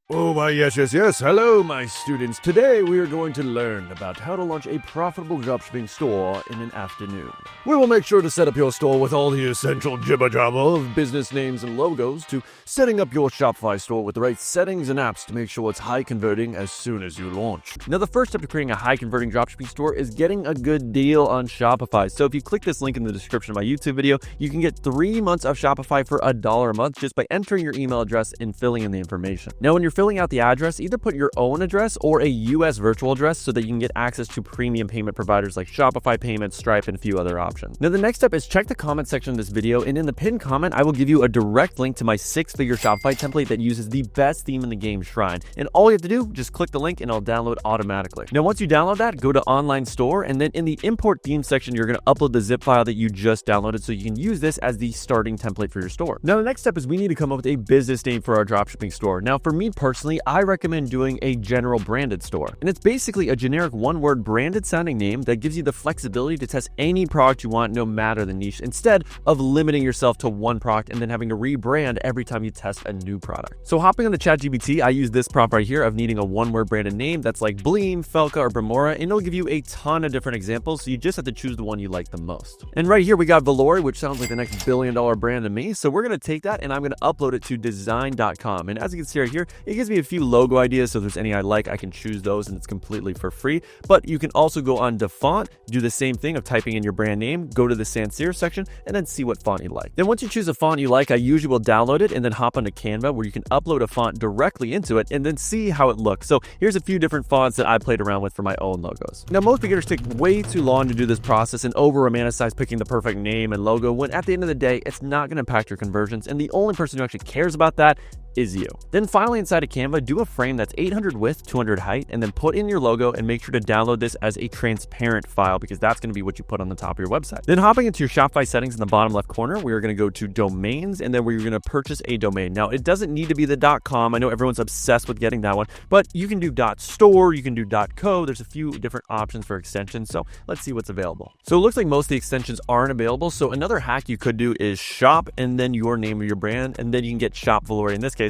Oh, my yes. Hello, my students. Today we are going to learn about how to launch a profitable dropshipping store in an afternoon. We will make sure to set up your store with all the essential jibber-jabber of business names and logos to setting up your Shopify store with the right settings and apps to make sure it's high converting as soon as you launch. Now, the first step to creating a high converting dropshipping store is getting a good deal on Shopify. So if you click this link in the description of my YouTube video, you can get 3 months of Shopify for $1 a month just by entering your email address and filling in the information. Now, when you're filling out the address, either put your own address or a US virtual address so that you can get access to premium payment providers like Shopify Payments, Stripe, and a few other options. Now, the next step is check the comment section of this video, and in the pinned comment, I will give you a direct link to my 6-figure Shopify template that uses the best theme in the game, Shrine. And all you have to do, just click the link and it'll download automatically. Now, once you download that, go to Online Store, and then in the Import Theme section, you're going to upload the zip file that you just downloaded so you can use this as the starting template for your store. Now, the next step is we need to come up with a business name for our dropshipping store. Now, for me personally, I recommend doing a general branded store. And it's basically a generic one-word branded sounding name that gives you the flexibility to test any product you want no matter the niche, instead of limiting yourself to one product and then having to rebrand every time you test a new product. So hopping on the ChatGPT, I use this prompt right here of needing a one-word branded name that's like Bleem, Felka, or Bramora, and it'll give you a ton of different examples, so you just have to choose the one you like the most. And right here we got Valori, which sounds like the next billion-dollar brand to me, so we're going to take that and I'm going to upload it to design.com. And as you can see right here, it gives me a few logo ideas, so if there's any I like, I can choose those and it's completely for free. But you can also go on to font, do the same thing of typing in your brand name, go to the sans serif section, and then see what font you like. Then once you choose a font you like, I usually will download it and then hop onto Canva where you can upload a font directly into it and then see how it looks. So here's a few different fonts that I played around with for my own logos. Now, most beginners take way too long to do this process and over-romanticize picking the perfect name and logo when at the end of the day, it's not going to impact your conversions, and the only person who actually cares about that is you. Then finally, inside of Canva, do a frame that's 800 width, 200 height, and then put in your logo and make sure to download this as a transparent file because that's going to be what you put on the top of your website. Then hopping into your Shopify settings in the bottom left corner, we're going to go to domains, and then we're going to purchase a domain. Now, it doesn't need to be the .com. I know everyone's obsessed with getting that one, but you can do .store, you can do .co. There's a few different options for extensions, so let's see what's available. So it looks like most of the extensions aren't available, so another hack you could do is shop and then your name of your brand, and then you can get shop Valori in this case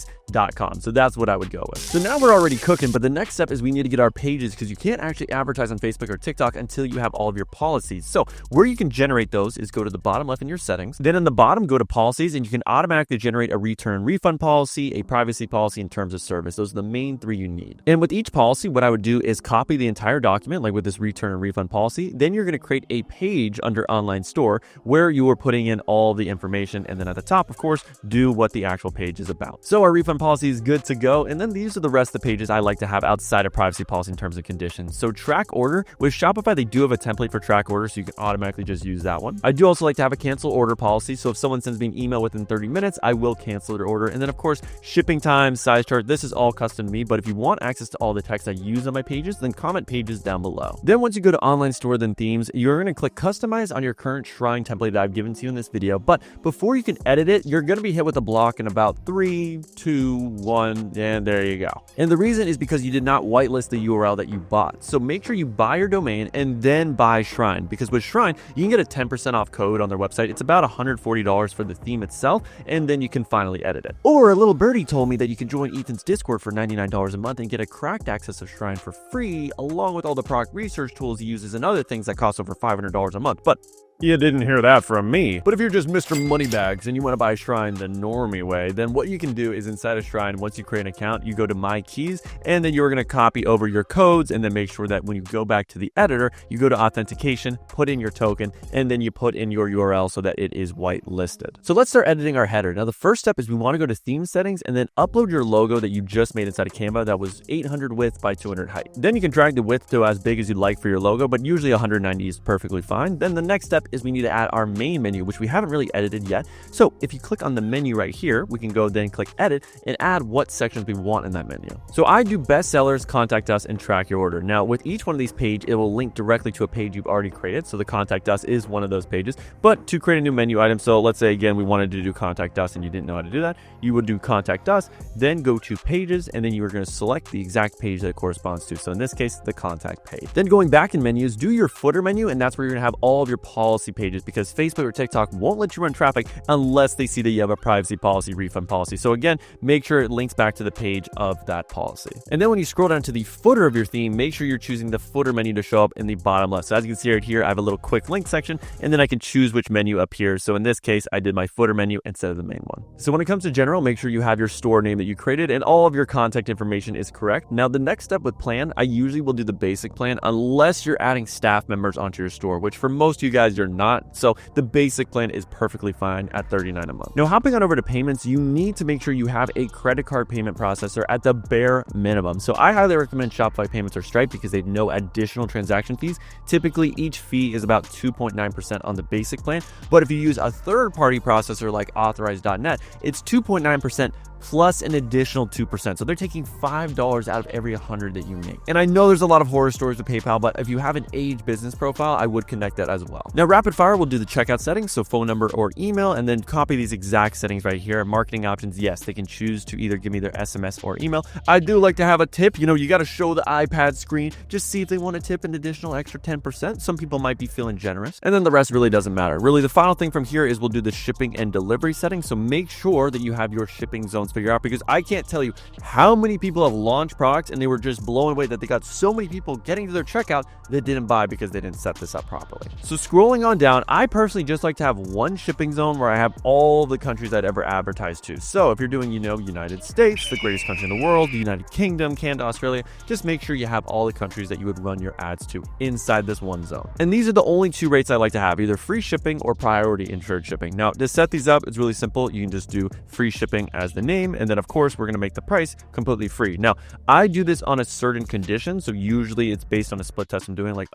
.com. So that's what I would go with. So now we're already cooking, but the next step is we need to get our pages because you can't actually advertise on Facebook or TikTok until you have all of your policies. So where you can generate those is go to the bottom left in your settings. Then in the bottom, go to policies, and you can automatically generate a return refund policy, a privacy policy, and terms of service. Those are the main 3 you need. And with each policy, what I would do is copy the entire document, like with this return and refund policy. Then you're going to create a page under online store where you are putting in all the information. And then at the top, of course, do what the actual page is about. So our refund policy is good to go, and then these are the rest of the pages I like to have outside of privacy policy and terms and conditions. So track order, with Shopify they do have a template for track order, so you can automatically just use that one. I do also like to have a cancel order policy, so if someone sends me an email within 30 minutes, I will cancel their order. And then of course, shipping time, size chart, this is all custom to me, but if you want access to all the text I use on my pages, then comment pages down below. Then once you go to online store, then themes, you're going to click customize on your current Shrine template that I've given to you in this video, but before you can edit it, you're going to be hit with a block in about 3, 2, 1, and there you go. And the reason is because you did not whitelist the URL that you bought. So make sure you buy your domain and then buy Shrine, because with Shrine, you can get a 10% off code on their website. It's about $140 for the theme itself, and then you can finally edit it. Or a little birdie told me that you can join Ethan's Discord for $99 a month and get a cracked access of Shrine for free, along with all the product research tools he uses and other things that cost over $500 a month. But you didn't hear that from me. But if you're just Mr. Moneybags and you want to buy Shrine the normie way, then what you can do is inside of Shrine, once you create an account, you go to My Keys, and then you're going to copy over your codes, and then make sure that when you go back to the editor, you go to authentication, put in your token, and then you put in your URL so that it is whitelisted. So let's start editing our header. Now the first step is we want to go to theme settings and then upload your logo that you just made inside of Canva that was 800 width by 200 height. Then you can drag the width to as big as you'd like for your logo, but usually 190 is perfectly fine. Then the next step is we need to add our main menu, which we haven't really edited yet. So if you click on the menu right here, we can go then click edit and add what sections we want in that menu. So I do bestsellers, contact us, and track your order. Now with each one of these pages, it will link directly to a page you've already created. So the contact us is one of those pages, but to create a new menu item, so let's say again, we wanted to do contact us and you didn't know how to do that, you would do contact us, then go to pages, and then you are going to select the exact page that it corresponds to. So in this case, the contact page. Then going back in menus, do your footer menu, and that's where you're going to have all of your policies policy pages because Facebook or TikTok won't let you run traffic unless they see that you have a privacy policy, refund policy. So again, make sure it links back to the page of that policy. And then when you scroll down to the footer of your theme, make sure you're choosing the footer menu to show up in the bottom left. So as you can see right here, I have a little quick link section, and then I can choose which menu appears. So in this case, I did my footer menu instead of the main one. So when it comes to general, make sure you have your store name that you created and all of your contact information is correct. Now the next step with plan, I usually will do the basic plan unless you're adding staff members onto your store, which for most of you guys, you're not. So the basic plan is perfectly fine at $39 a month. Now hopping on over to payments, you need to make sure you have a credit card payment processor at the bare minimum. So I highly recommend Shopify Payments or Stripe because they have no additional transaction fees. Typically, each fee is about 2.9% on the basic plan. But if you use a third-party processor like Authorize.net, it's 2.9% plus an additional 2%. So they're taking $5 out of every 100 that you make. And I know there's a lot of horror stories with PayPal, but if you have an age business profile, I would connect that as well. Now, rapid fire will do the checkout settings, so phone number or email, and then copy these exact settings right here. Marketing options, yes, they can choose to either give me their SMS or email. I do like to have a tip. You got to show the iPad screen. Just see if they want to tip an additional extra 10%. Some people might be feeling generous. And then the rest really doesn't matter. Really, the final thing from here is we'll do the shipping and delivery settings. So make sure that you have your shipping zones figured out, because I can't tell you how many people have launched products and they were just blown away that they got so many people getting to their checkout that didn't buy because they didn't set this up properly. So scrolling on down, I personally just like to have one shipping zone where I have all the countries I'd ever advertise to. So if you're doing, United States, the greatest country in the world, the United Kingdom, Canada, Australia, just make sure you have all the countries that you would run your ads to inside this one zone. And these are the only two rates I like to have, either free shipping or priority insured shipping. Now, to set these up, it's really simple. You can just do free shipping as the name, and then of course, we're going to make the price completely free. Now, I do this on a certain condition. So usually it's based on a split test I'm doing, like,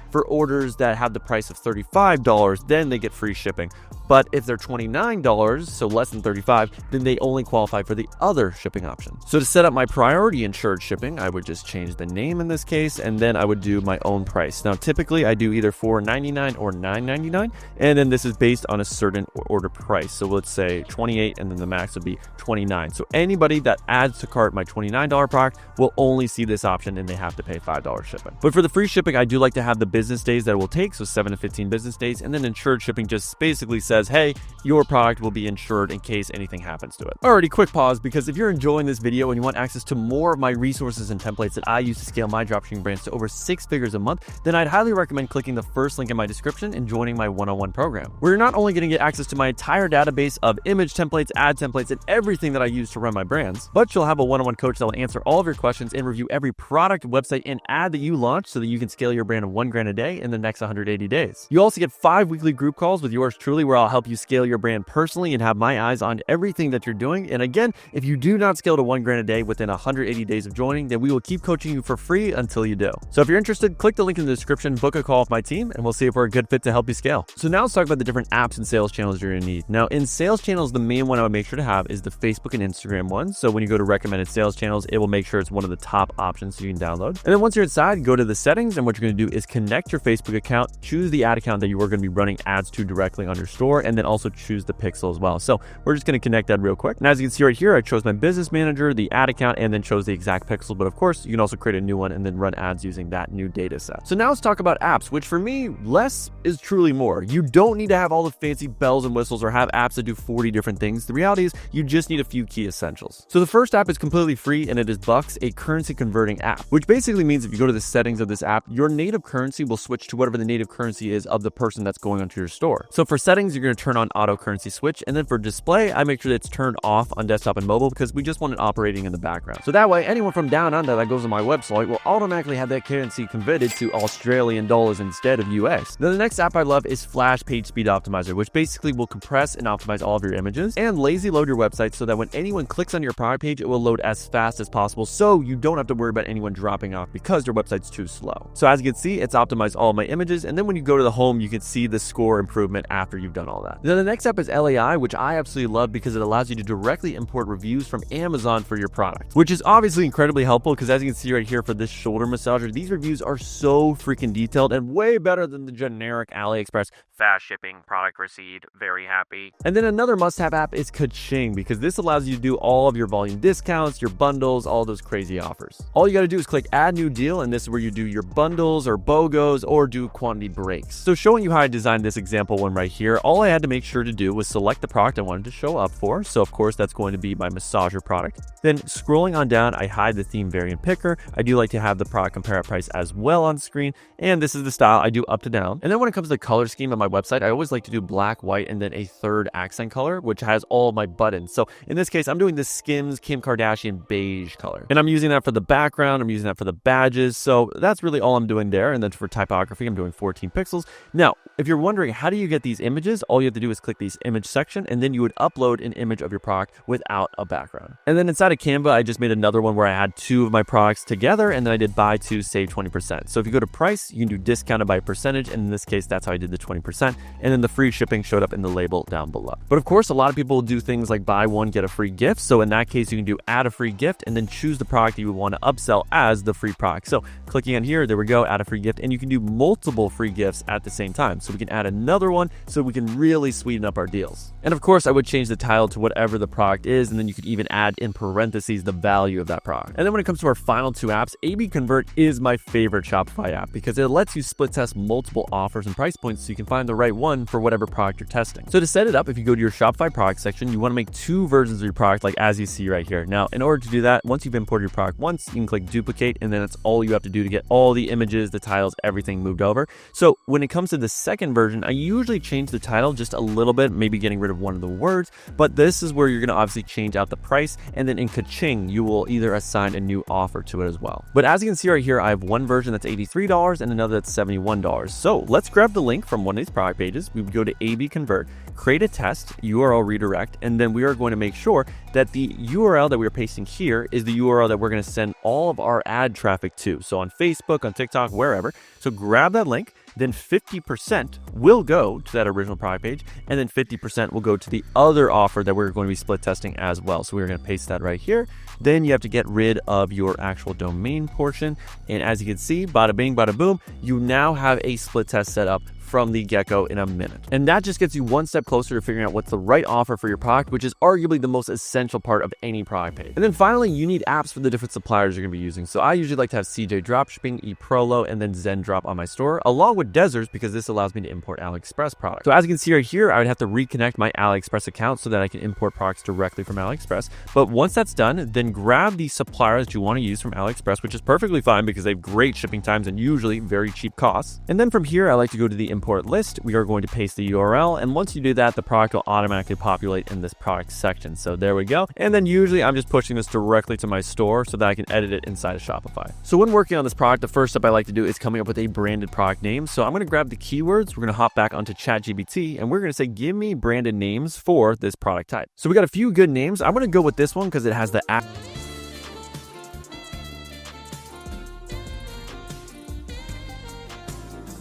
for orders that have the price of $35, then they get free shipping. But if they're $29, so less than $35, then they only qualify for the other shipping option. So to set up my priority insured shipping, I would just change the name in this case, and then I would do my own price. Now, typically I do either $4.99 or $9.99, and then this is based on a certain order price. So let's say 28, and then the max would be 29. So anybody that adds to cart my $29 product will only see this option, and they have to pay $5 shipping. But for the free shipping, I do like to have the business days that it will take, so 7 to 15 business days, and then insured shipping just basically says, hey, your product will be insured in case anything happens to it. Alrighty, quick pause, because if you're enjoying this video and you want access to more of my resources and templates that I use to scale my dropshipping brands to over 6 figures a month, then I'd highly recommend clicking the first link in my description and joining my one-on-one program, where you're not only going to get access to my entire database of image templates, ad templates, and everything that I use to run my brands, but you'll have a one-on-one coach that will answer all of your questions and review every product, website, and ad that you launch so that you can scale your brand of $1,000 a day in the next 180 days. You also get 5 weekly group calls with yours truly, where I'll help you scale your brand personally and have my eyes on everything that you're doing. And again, if you do not scale to $1,000 a day within 180 days of joining, then we will keep coaching you for free until you do. So if you're interested, click the link in the description, book a call with my team, and we'll see if we're a good fit to help you scale. So now let's talk about the different apps and sales channels you're going to need. Now, in sales channels, the main one I would make sure to have is the Facebook and Instagram one. So when you go to recommended sales channels, it will make sure it's one of the top options so you can download. And then once you're inside, go to the settings, and what you're going to do is connect your Facebook account, choose the ad account that you are going to be running ads to directly on your store, and then also choose the pixel as well. So we're just going to connect that real quick. And as you can see right here, I chose my business manager, the ad account, and then chose the exact pixel. But of course, you can also create a new one and then run ads using that new data set. So now let's talk about apps, which for me, less is truly more. You don't need to have all the fancy bells and whistles or have apps that do 40 different things. The reality is you just need a few key essentials. So the first app is completely free, and it is Bucks, a currency converting app, which basically means if you go to the settings of this app, your native currency will switch to whatever the native currency is of the person that's going onto your store. So for settings, you're going to turn on auto currency switch, and then for display, I make sure that it's turned off on desktop and mobile because we just want it operating in the background. So that way, anyone from down under that goes on my website will automatically have that currency converted to Australian dollars instead of US. Then the next app I love is Flash Page Speed Optimizer, which basically will compress and optimize all of your images and lazy load your website so that when anyone clicks on your product page, it will load as fast as possible so you don't have to worry about anyone dropping off because your website's too slow. So as you can see, it's optimized all of my images, and then when you go to the home, you can see the score improvement after you've done all that. Then the next app is LAI, which I absolutely love because it allows you to directly import reviews from Amazon for your product, which is obviously incredibly helpful because as you can see right here for this shoulder massager, these reviews are so freaking detailed and way better than the generic AliExpress fast shipping, product receipt, very happy. And then another must-have app is Ka-ching, because this allows you to do all of your volume discounts, your bundles, all those crazy offers. All you got to do is click add new deal, and this is where you do your bundles or BOGOs or do quantity breaks. So showing you how I designed this example one right here, all I had to make sure to do was select the product I wanted to show up for. So of course that's going to be my massager product. Then scrolling on down, I hide the theme variant picker. I do like to have the product compare at price as well on screen. And this is the style I do up to down. And then when it comes to the color scheme on my website, I always like to do black, white, and then a third accent color, which has all of my buttons. So in this case, I'm doing the Skims Kim Kardashian beige color. And I'm using that for the background. I'm using that for the badges. So that's really all I'm doing there. And then for typography, I'm doing 14 pixels. Now, if you're wondering, how do you get these images? All you have to do is click these image section, and then you would upload an image of your product without a background. And then inside of Canva, I just made another one where I had two of my products together, and then I did buy two, save 20%. So if you go to price, you can do discounted by percentage. And in this case, that's how I did the 20%. And then the free shipping showed up in the label down below. But of course, a lot of people do things like buy one, get a free gift. So in that case, you can do add a free gift and then choose the product that you would want to upsell as the free product. So clicking on here, there we go, add a free gift. And you can do multiple free gifts at the same time. So we can add another one so we can really sweeten up our deals. And of course, I would change the title to whatever the product is. And then you could even add in parentheses the value of that product. And then when it comes to our final two apps, AB Convert is my favorite Shopify app because it lets you split test multiple offers and price points so you can find the right one for whatever product you're testing. So to set it up, if you go to your Shopify product section, you want to make two versions of your product like as you see right here. Now, in order to do that, once you've imported your product once, you can click duplicate, and then that's all you have to do to get all the images, the titles, everything moved over. So when it comes to the second version, I usually change the title just a little bit, maybe getting rid of one of the words, but this is where you're going to obviously change out the price, and then in Ka-ching, you will either assign a new offer to it as well. But as you can see right here, I have one version that's $83 and another that's $71. So let's grab the link from one of these product pages. We would go to AB Convert, create a test, URL redirect, and then we are going to make sure that the URL that we're pasting here is the URL that we're going to send all of our ad traffic to. So on Facebook, on TikTok, wherever. So grab that link. Then 50% will go to that original product page, and then 50% will go to the other offer that we're going to be split testing as well. So we're going to paste that right here. Then you have to get rid of your actual domain portion. And as you can see, bada bing, bada boom, you now have a split test set up from the get-go in a minute. And that just gets you one step closer to figuring out what's the right offer for your product, which is arguably the most essential part of any product page. And then finally, you need apps for the different suppliers you're gonna be using. So I usually like to have CJ Dropshipping, eProlo, and then Zen Drop on my store, along with Deserts, because this allows me to import AliExpress products. So as you can see right here, I would have to reconnect my AliExpress account so that I can import products directly from AliExpress. But once that's done, then grab the supplier that you want to use from AliExpress, which is perfectly fine because they have great shipping times and usually very cheap costs. And then from here, I like to go to the import list. We are going to paste the URL, and once you do that, the product will automatically populate in this product section. So there we go. And then usually I'm just pushing this directly to my store so that I can edit it inside of Shopify. So when working on this product, the first step I like to do is coming up with a branded product name. So I'm going to grab the keywords. We're going to hop back onto ChatGPT, and we're going to say, give me branded names for this product type. So we got a few good names. I'm going to go with this one because it has the app.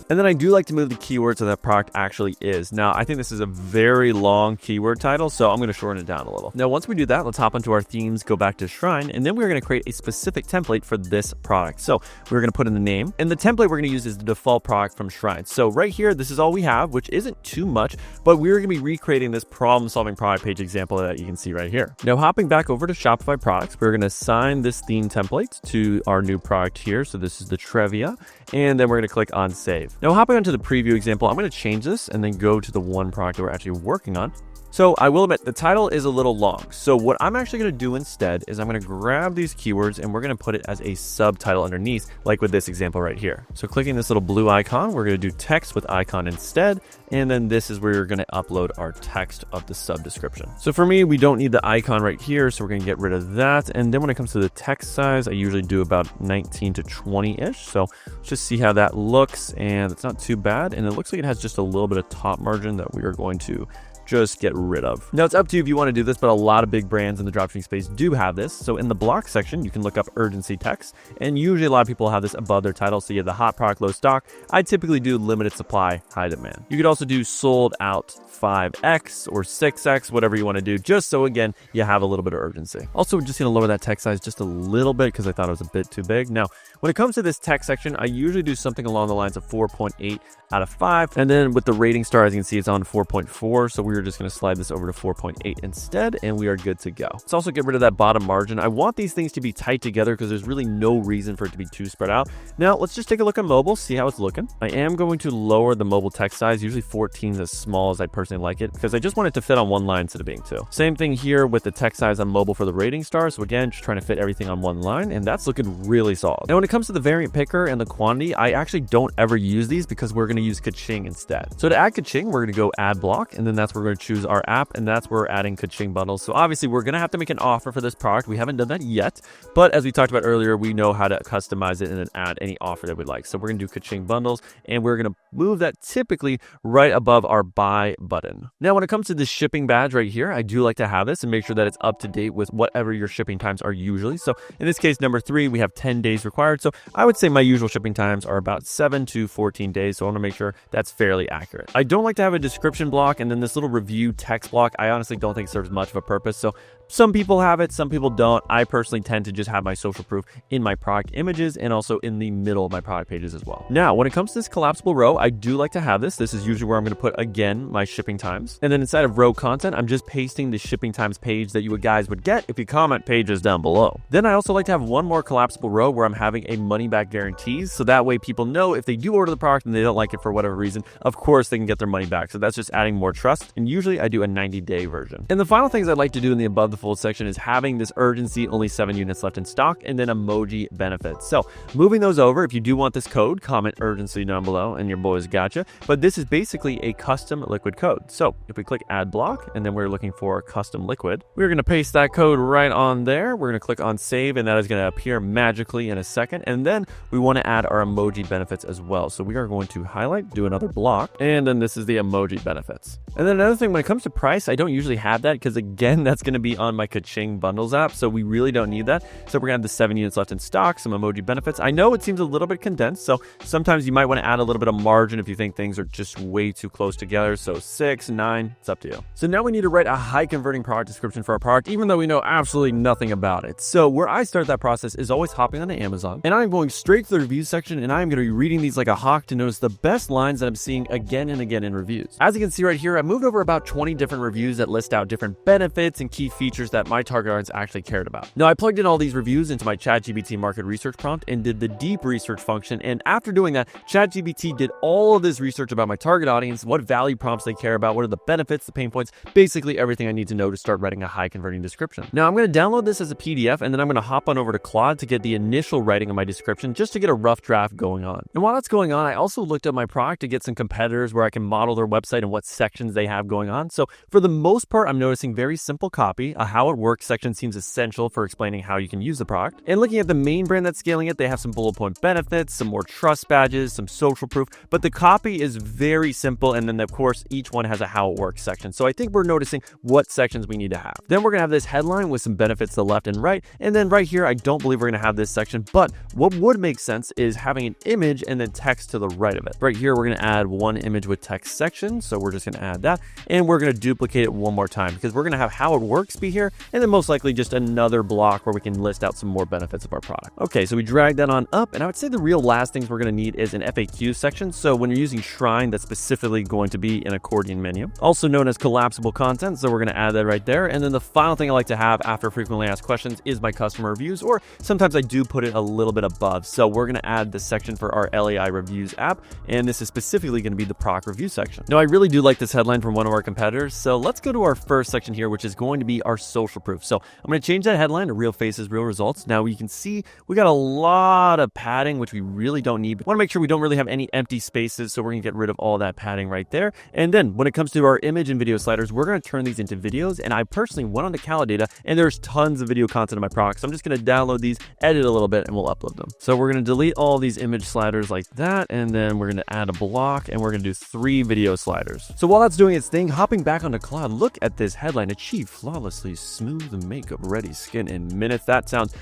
And then I do like to move the keyword so that product actually is. Now, I think this is a very long keyword title, so I'm going to shorten it down a little. Now, once we do that, let's hop into our themes, go back to Shrine, and then we're going to create a specific template for this product. So we're going to put in the name, and the template we're going to use is the default product from Shrine. So right here, this is all we have, which isn't too much, but we're going to be recreating this problem-solving product page example that you can see right here. Now, hopping back over to Shopify products, we're going to assign this theme template to our new product here. So this is the Trevia, and then we're going to click on Save. Now, hopping onto the preview example, I'm going to change this and then go to the one product that we're actually working on. So I will admit the title is a little long. So what I'm actually going to do instead is I'm going to grab these keywords and we're going to put it as a subtitle underneath, like with this example right here. So clicking this little blue icon, we're going to do text with icon instead. And then this is where you're going to upload our text of the sub description. So for me, we don't need the icon right here. So we're going to get rid of that. And then when it comes to the text size, I usually do about 19 to 20-ish. So let's just see how that looks. And it's not too bad. And it looks like it has just a little bit of top margin that we are going to just get rid of. Now, it's up to you if you want to do this, but a lot of big brands in the dropshipping space do have this. So in the block section, you can look up urgency text, and usually a lot of people have this above their title. So you have the hot product, low stock. I typically do limited supply, high demand. You could also do sold out 5x or 6x, whatever you want to do, just so again, you have a little bit of urgency. Also, we're just going to lower that text size just a little bit because I thought it was a bit too big. Now, when it comes to this text section, I usually do something along the lines of 4.8 out of 5. And then with the rating star, as you can see, it's on 4.4. So we're just going to slide this over to 4.8 instead, and we are good to go. Let's also get rid of that bottom margin. I want these things to be tight together because there's really no reason for it to be too spread out. Now, let's just take a look at mobile, see how it's looking. I am going to lower the mobile text size. Usually 14 is as small as I personally like it because I just want it to fit on one line instead of being two. Same thing here with the text size on mobile for the rating star. So again, just trying to fit everything on one line, and that's looking really solid. Now, when it comes to the variant picker and the quantity, I actually don't ever use these because we're going to use Kaching instead. So to add Kaching, we're going to go add block, and then that's where we're going to choose our app, and that's where we're adding Kaching bundles. So obviously we're going to have to make an offer for this product. We haven't done that yet, but as we talked about earlier, we know how to customize it and then add any offer that we'd like. So we're going to do Kaching bundles, and we're going to move that typically right above our buy button. Now, when it comes to the shipping badge right here, I do like to have this and make sure that it's up to date with whatever your shipping times are usually. So in this case, number 3, we have 10 days required. So I would say my usual shipping times are about 7 to 14 days. So I want to make sure that's fairly accurate. I don't like to have a description block and then this little review text block. I honestly don't think serves much of a purpose. So some people have it, some people don't. I personally tend to just have my social proof in my product images and also in the middle of my product pages as well. Now, when it comes to this collapsible row, I do like to have this. This is usually where I'm going to put, again, my shipping times. And then inside of row content, I'm just pasting the shipping times page that you guys would get if you comment pages down below. Then I also like to have one more collapsible row where I'm having a money back guarantees. So that way people know if they do order the product and they don't like it for whatever reason, of course they can get their money back. So that's just adding more trust. And usually I do a 90-day version. And the final things I'd like to do in the above the fold section is having this urgency, only 7 units left in stock, and then emoji benefits. So moving those over, if you do want this code, comment urgency down below and your boys gotcha. But this is basically a custom liquid code. So if we click add block and then we're looking for custom liquid, we're going to paste that code right on there. We're going to click on save and that is going to appear magically in a second. And then we want to add our emoji benefits as well. So we are going to highlight, do another block, and then this is the emoji benefits. And then another thing, when it comes to price, I don't usually have that because again, that's going to be on my Kaching bundles app. So we really don't need that. So we're going to have the 7 units left in stock, some emoji benefits. I know it seems a little bit condensed. So sometimes you might want to add a little bit of margin if you think things are just way too close together. So 6, 9, it's up to you. So now we need to write a high converting product description for our product, even though we know absolutely nothing about it. So where I start that process is always hopping onto Amazon, and I'm going straight to the reviews section, and I'm going to be reading these like a hawk to notice the best lines that I'm seeing again and again in reviews. As you can see right here, I moved over about 20 different reviews that list out different benefits and key features that my target audience actually cared about. Now, I plugged in all these reviews into my ChatGPT market research prompt and did the deep research function. And after doing that, ChatGPT did all of this research about my target audience, what value prompts they care about, what are the benefits, the pain points, basically everything I need to know to start writing a high converting description. Now, I'm going to download this as a PDF, and then I'm going to hop on over to Claude to get the initial writing of my description just to get a rough draft going on. And while that's going on, I also looked at my product to get some competitors where I can model their website and what sections they have going on. So for the most part, I'm noticing very simple copy. A how it works section seems essential for explaining how you can use the product. And looking at the main brand that's scaling it, they have some bullet point benefits, some more trust badges, some social proof, but the copy is very simple. And then of course, each one has a how it works section. So I think we're noticing what sections we need to have. Then we're gonna have this headline with some benefits to the left and right. And then right here, I don't believe we're gonna have this section, but what would make sense is having an image and then text to the right of it. Right here, we're gonna add one image with text section. So we're just gonna add that, and we're gonna duplicate it one more time because we're gonna have how it works be here, and then most likely just another block where we can list out some more benefits of our product. Okay, so we drag that on up, and I would say the real last things we're gonna need is an FAQ section. So when you're using Shrine, that's specifically going to be an accordion menu, also known as collapsible content. So we're gonna add that right there. And then the final thing I like to have after frequently asked questions is my customer reviews, or sometimes I do put it a little bit above. So we're gonna add the section for our LAI reviews app, and this is specifically gonna be the product review section. Now, I really do like this headline from one of our competitors. So let's go to our first section here, which is going to be our social proof. So I'm going to change that headline to real faces, real results. Now you can see we got a lot of padding, which we really don't need. We want to make sure we don't really have any empty spaces. So we're going to get rid of all that padding right there. And then when it comes to our image and video sliders, we're going to turn these into videos. And I personally went on to Calidata, and there's tons of video content in my product. So I'm just going to download these, edit a little bit, and we'll upload them. So we're going to delete all these image sliders like that. And then we're going to add a block, and we're going to do 3 video sliders. So while that's doing its thing, hopping back onto Claude, look at this headline: achieve flawlessly smooth makeup ready skin in minutes. That sounds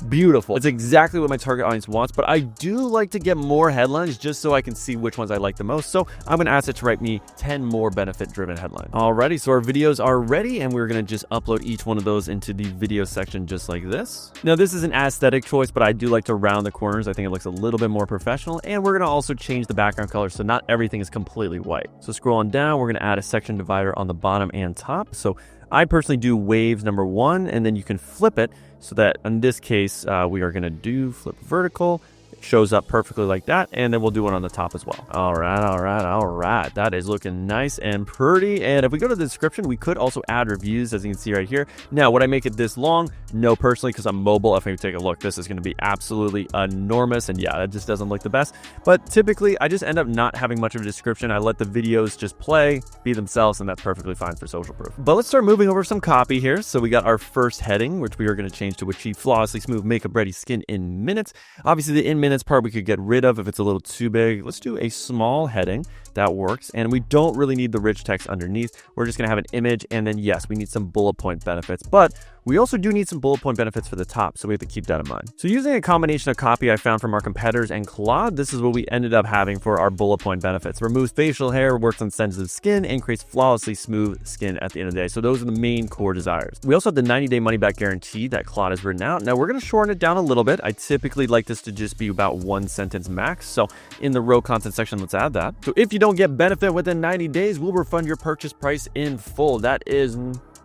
beautiful. It's exactly what my target audience wants, but I do like to get more headlines just so I can see which ones I like the most. So I'm going to ask it to write me 10 more benefit-driven headlines. Alrighty, so our videos are ready, and we're going to just upload each one of those into the video section just like this. Now, this is an aesthetic choice, but I do like to round the corners. I think it looks a little bit more professional, and we're going to also change the background color so not everything is completely white. So scrolling down, we're going to add a section divider on the bottom and top. So I personally do waves number 1, and then you can flip it so that in this case, we are going to do flip vertical. It shows up perfectly like that, and then we'll do it on the top as well. All right. That is looking nice and pretty. And if we go to the description, we could also add reviews, as you can see right here. Now, would I make it this long? No, personally, because I'm mobile. If we take a look, this is going to be absolutely enormous, and yeah, that just doesn't look the best. But typically, I just end up not having much of a description. I let the videos just play, be themselves, and that's perfectly fine for social proof. But let's start moving over some copy here. So we got our first heading, which we are going to change to achieve flawlessly smooth makeup ready skin in minutes. Obviously, the in minutes part we could get rid of if it's a little too big. Let's do a small heading. That works. And we don't really need the rich text underneath. We're just going to have an image. And then, yes, we need some bullet point benefits. But we also do need some bullet point benefits for the top, so we have to keep that in mind. So using a combination of copy I found from our competitors and Claude, this is what we ended up having for our bullet point benefits. Removes facial hair, works on sensitive skin, and creates flawlessly smooth skin at the end of the day. So those are the main core desires. We also have the 90-day money-back guarantee that Claude has written out. Now we're going to shorten it down a little bit. I typically like this to just be about 1 sentence max. So in the row content section, let's add that. So if you don't get benefit within 90 days, we'll refund your purchase price in full. That is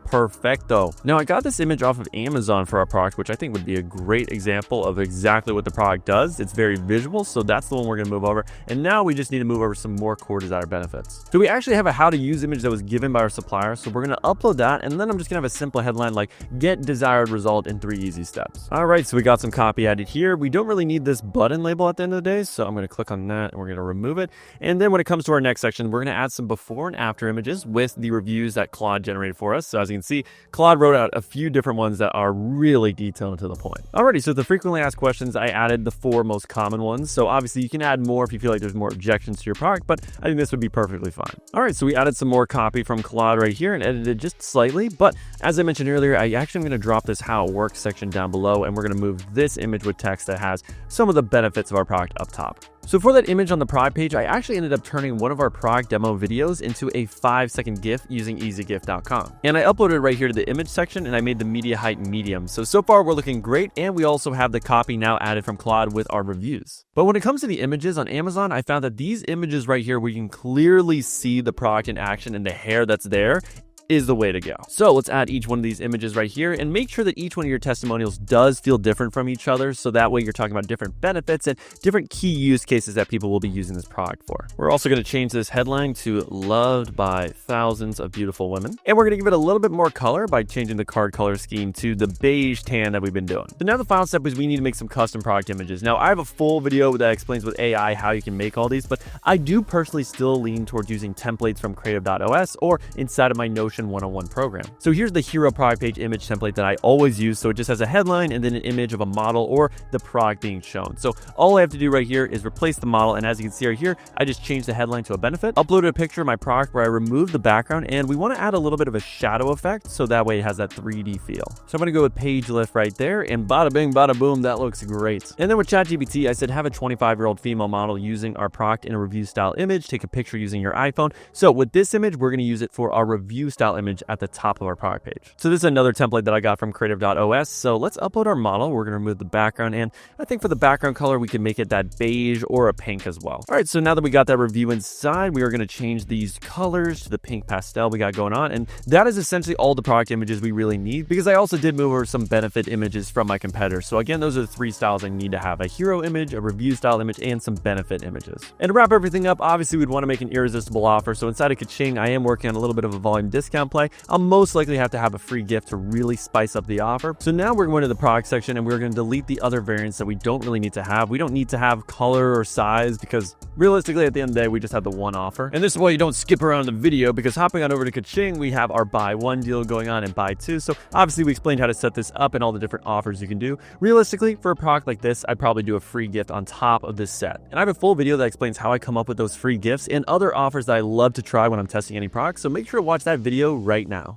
perfecto. Now I got this image off of Amazon for our product, which I think would be a great example of exactly what the product does. It's very visual, so that's the one we're going to move over. And now we just need to move over some more core desired benefits. So we actually have a how to use image that was given by our supplier. So we're going to upload that, and then I'm just going to have a simple headline like get desired result in 3 easy steps. All right, so we got some copy added here. We don't really need this button label at the end of the day, so I'm going to click on that and we're going to remove it. And then when it comes to our next section, we're going to add some before and after images with the reviews that Claude generated for us. So as you can see, Claude wrote out a few different ones that are really detailed and to the point. Alrighty, so the frequently asked questions, I added the 4 most common ones. So obviously you can add more if you feel like there's more objections to your product, but I think this would be perfectly fine. Alright, so we added some more copy from Claude right here and edited just slightly. But as I mentioned earlier, I actually am going to drop this how it works section down below, and we're going to move this image with text that has some of the benefits of our product up top. So for that image on the product page, I actually ended up turning one of our product demo videos into a 5-second GIF using easygif.com. And I uploaded it right here to the image section, and I made the media height medium. So far we're looking great, and we also have the copy now added from Claude with our reviews. But when it comes to the images on Amazon, I found that these images right here, we can clearly see the product in action and the hair that's there is the way to go. So let's add each one of these images right here and make sure that each one of your testimonials does feel different from each other. So that way you're talking about different benefits and different key use cases that people will be using this product for. We're also going to change this headline to loved by thousands of beautiful women. And we're going to give it a little bit more color by changing the card color scheme to the beige tan that we've been doing. So now the final step is we need to make some custom product images. Now I have a full video that explains with AI how you can make all these, but I do personally still lean towards using templates from creative.os or inside of my Notion 101 program. So here's the hero product page image template that I always use. So it just has a headline and then an image of a model or the product being shown. So all I have to do right here is replace the model. And as you can see right here, I just changed the headline to a benefit, uploaded a picture of my product where I removed the background, and we want to add a little bit of a shadow effect so that way it has that 3D feel. So I'm going to go with page lift right there, and bada bing, bada boom, that looks great. And then with ChatGPT, I said have a 25-year-old female model using our product in a review style image, take a picture using your iPhone. So with this image, we're going to use it for our review style image at the top of our product page. So this is another template that I got from creative.os. So let's upload our model. We're going to remove the background, and I think for the background color, we can make it that beige or a pink as well. All right, so now that we got that review inside, we are going to change these colors to the pink pastel we got going on, and that is essentially all the product images we really need, because I also did move over some benefit images from my competitors. So again, those are the 3 styles I need to have: a hero image, a review style image, and some benefit images. And to wrap everything up, obviously we'd want to make an irresistible offer. So inside of Kaching, I am working on a little bit of a volume discount. discount play, I'll most likely have to have a free gift to really spice up the offer. So now we're going to the product section and we're going to delete the other variants that we don't really need to have. We don't need to have color or size because realistically at the end of the day, we just have the one offer. And this is why you don't skip around the video, because hopping on over to Kaching, we have our buy one deal going on and buy two. So obviously we explained how to set this up and all the different offers you can do. Realistically, for a product like this, I'd probably do a free gift on top of this set. And I have a full video that explains how I come up with those free gifts and other offers that I love to try when I'm testing any product. So make sure to watch that video right now.